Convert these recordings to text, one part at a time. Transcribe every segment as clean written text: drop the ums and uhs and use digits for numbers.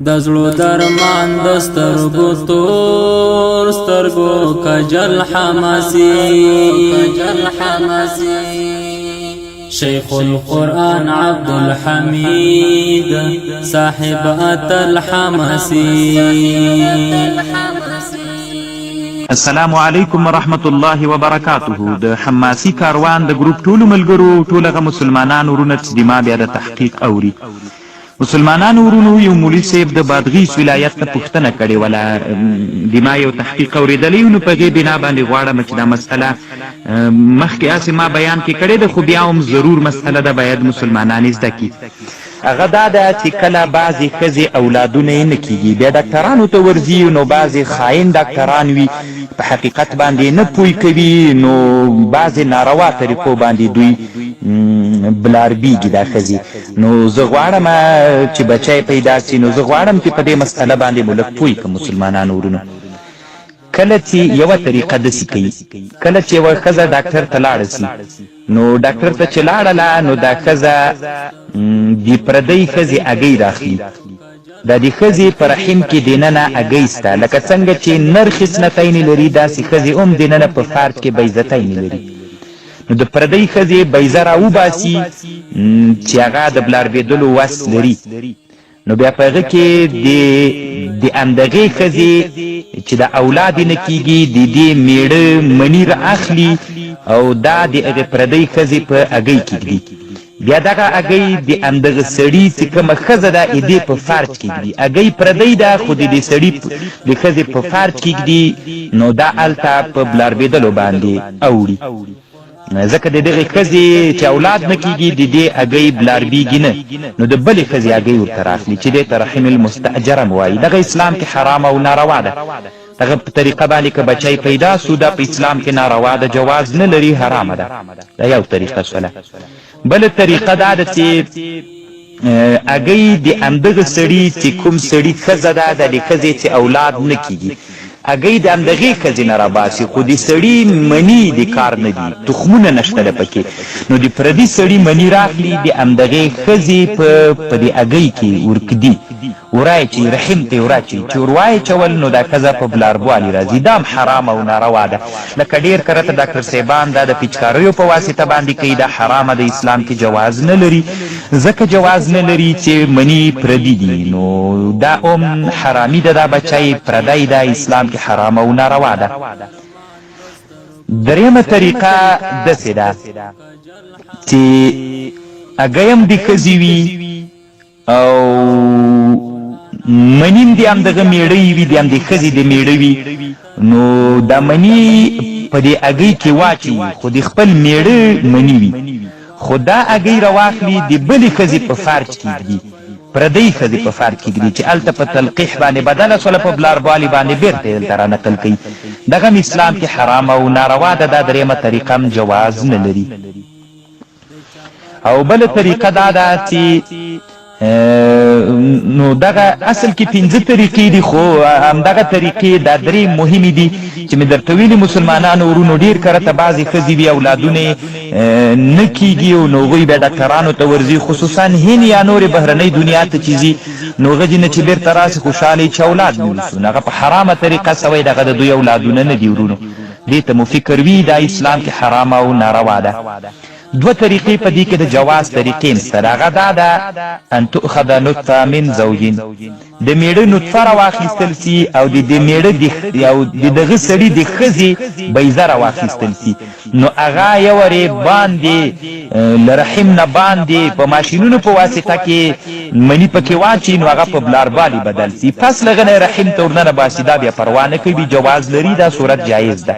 د زړه درمان د سترګو تور سترګو کجل حماسی شیخ القران عبدالحمید صاحب الحماسي. السلام علیکم ورحمت الله وبرکاته. د حماسی کاروان د ګروپ ټولو ملګرو ټولغه مسلمانانو ورونه چې د ما بیا د تحقیق اوري. مسلمانانو ورونو یو مولوي صاحب د بادغیس ولایت ته پوښتنه کړې وله د ما یو تحقیق اورېدلی نو په هغې بنا باندې غواړم چې دا مسئله مخکې هسې ما بیان کې کړې ده خو بیا هم ضرور مسئله ده باید مسلمانان زده کړي. هغه دا ده چې کله بعضې ښځې اولادونه یې نه کېږي بیا ډاکټرانو ته ورځي نو بعضې خاین ډاکټران وي په حقیقت باندې نه پوی کوي نو بعضې ناروا طریقو باندې دوی بلاربیږي دا ښځې. نو زه غواړم چې بچی پیدا سي نو زه غواړم چې په دې مسئله باندې مو لږ پوی کړم مسلمانانو ورونو. کله چې یوه طریقه داسې کوي کله چې یوه ښځه ډاکټر ته لاړه سي نو ډاکټر ته چې لاړله نو دا ښځه د پردۍ ښځې اګۍ راخلي دا د ښځې په رحم کې دننه اګۍ سته لکه څنګه چې نر خصنتین لري داسې ښځې هم دننه په فرج کې بیضتین لري. نو د پردۍ ښځې بیضه راوباسي چې هغه د بلاربېدلو وس لري نو بیا په هغه کې د همدغې ښځې چې د اولاد یې نه کېږي د دې میړه مني رااخلي او دا د هغې پردۍ ښځې په اګۍ کې ږدي. بیا دغه اګۍ د همدغه سړي چې کومه ښځه ده دې په فرج کې ږدي. اګۍ پردۍ ده خو د دې سړي د ښځې په فرج کې ږدي نو دا هلته په بلاربېدلو باندې اوړي. ځکه د دغې ښځې چې اولاد نه کېږي د دې اګۍ بلاربېږي نه نو د بلې ښځې اګۍ ورته راخلي چې دې ته رحم المستأجره م وایي. دغه اسلام کې حرام او ناروا ده. دغه په طریقه باندې که بچی پیدا سو دا په اسلام کې ناروا ده جواز نه لري حرامه ده. دا یو طریقه شوله. بله طریقه دا ده چې اګۍ د همدغه سړي چې کوم سړي ښځه ده د دې ښځې چې اولاد نه کېږي اګۍ د همدغې ښځې نه راباسي خو د سړي مني د کار نه دي تخمونه نشته ده پکې نو د پردي سړي مني راخلي د همدغې ښځې په دې اګۍ کې ورکدي ورای چې رحم ته وراچي چې وروای چول نو دا ښځه په بلاربوالي راځي. دا هم حرام او ناروا ده. لکه ډېر کرته ډاکټر صاحبان دا د پیچکاریو په واسطه باندې کوي دا حرامه د اسلام کې جواز نه لري ځکه جواز نه لري چې مني پردي دي نو دا هم حرامي ده دا بچی پردی ده اسلام کې حرام او ناروا ده. درېیمه طریقه داسې ده چې اګۍ هم د ښځې وي او منیم د همدغه میړه وي د همدې ښځې د میړه وي نو دا مني په دې اګۍ کې واچوي خو د خپل میړه مني وي خو دا اګۍ راواخلي د بلې ښځې په فرج کې ږدي پردۍ ښځې په فرج کې ږدي چې هلته په تلقیح باندې بدله شوله په بلاربوالي باندې بېرته یې دلته رانقل کوي. دغه هم اسلام کې حرام او ناروا ده. دا درېیمه طریقه هم جواز نه لري. او بله طریقه دا ده چې نو دغه اصل کې 5 طریقې دي خو همدغه طریقې دا 3 مهمې دي چې مې درته ویلي مسلمانانو ورونو ډېر کرته بعضې ښځې وي اولادونه نه کېږي او نو هغوی بیا ډاکټرانو ته ورځي خصوصا هند یا نورې بهرنۍ دنیا ته چې ځي نو هغه ځي نه چې بېرته راسي خوشحاله چې اولاد نه ونیسو نو هغه په حرامه طریقه سوی دغه د دوی اولادونه نه دي ورونو. دې ته مو فکر وي دا اسلام کې حرامه او ناروا ده. 2 طریقې په دې کې د جواز طریقې نشته. هغه دا ده ان تؤخذ نطفه من زوجین د میړه نطفه راواخیستل سي او د میړه او د دغه سړي د ښځې بیضه راواخیستل سي نو هغه یورې باندې له رحم نه باندې په ماشینونو په واسطه کې مني پکې واچي نو هغه په بلاربالي بدل سي پس له هغه نه رحم ته ورننه باسي دا بیا پروا نه کوي جواز لري. دا صورت جایز ده.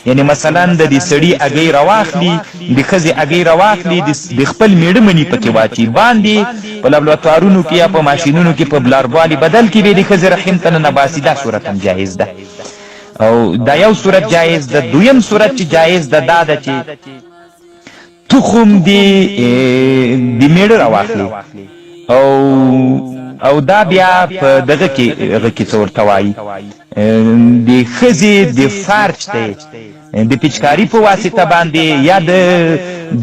یعنی مثلا د دې سړي اګۍ راواخلي د ښځې اګۍ راواخلي د خپل میړه مني پکې واچي باندې په لابراتوارونو کې یا په ماشینونو کې په بلاربوالي بدل کې به د ښځې رحم ته نه باسي. دا صورت هم جایز ده. او دا یو صورت جایز ده. دویم صورت چې جایز ده دا ده چې تخم د میړه راواخلي او دا بیا په دغه کې هغه کې څه ورته وایي د ښځې د فرج ته د پیچکاري په واسطه باندې یا د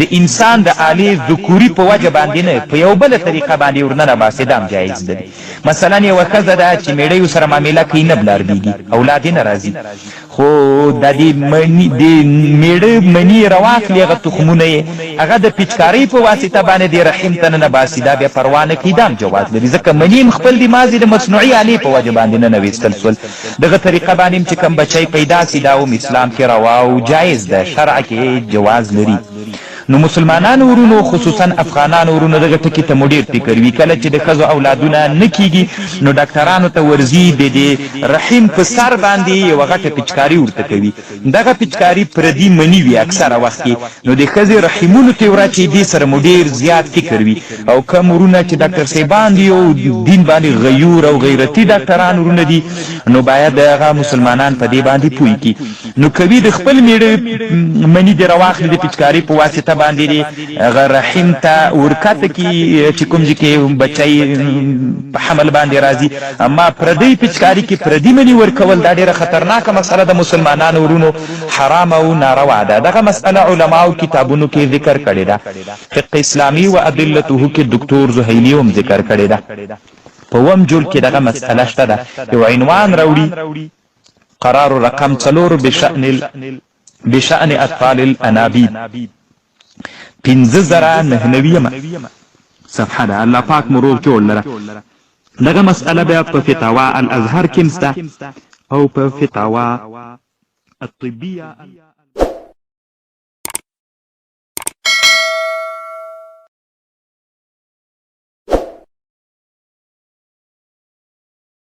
د انسان د اعلی ذکوري په وجه باندې نه په یو بل طریقه باندې ورننه باسي دام جایز ده. مثلا یو ښځه ده چې میړه سره معامله کوي نه بلاردېږي اولاد یې نه راځي خو د دې میړه مني رواخلي هغه تخمونه یې هغه د پیچکارۍ په واسطه باندې د رحم ته نه باسي دا بیا پروا نه کوي دام جواز لري ځکه مني هم خپل د مازې د مصنوعي آلې په وجه باندې نه ویستل سول. دغه طریقه باندې چې کوم بچی پیدا سي دا هم اسلام کې روا او جایز ده شرع کې جواز لري. نو مسلمانانو ورونو خصوصا افغانانو ورونو دغه ټکي ته مو ډېر فکر وي کله چې د ښځو اولادونه نه کیږي نو ډاکټرانو ته ورځي د رحم په سر باندې یوه غټه پیچکاري ورته کوي. دغه پیچکاري پردي مني وي اکثره وخت کې نو د ښځې رحمونو ته وراچي دې سره مو ډېر زیات فکر وي او کوم ورونه چې ډاکټر صاحبان دي او دین باندې غیور او غیرتي ډاکټران ورونه دي نو باید هغه مسلمانان په دې باندې پوه کړي. نو کوي د خپل میړه مني د راواخلي د پیچکاري په واسطه باندې هغه رحم ته ورکته کې چې کوم ځای کې بچی په حمل باندې راځي اما پردی پیچکاري کې پردی مني ورکول دا ډېره خطرناکه مسله د مسلمانانو ورونو حرام او ناروا ده. دغه مسله علماو کتابونو کې ذکر کړې ده. فقه اسلامي و ادلته کې دکتور زهیلی هم ذکر کړې ده. په اووم جلد کې دغه مسله شته ده. یو عنوان راوړي قرار رقم 4 بشأن اطفال الانابيب 1599 صفحه ده. الله پاک مرور کې ولره دغه مسأله بیا په فتاوا الازهر کې مسته او په فتاوا الطبيه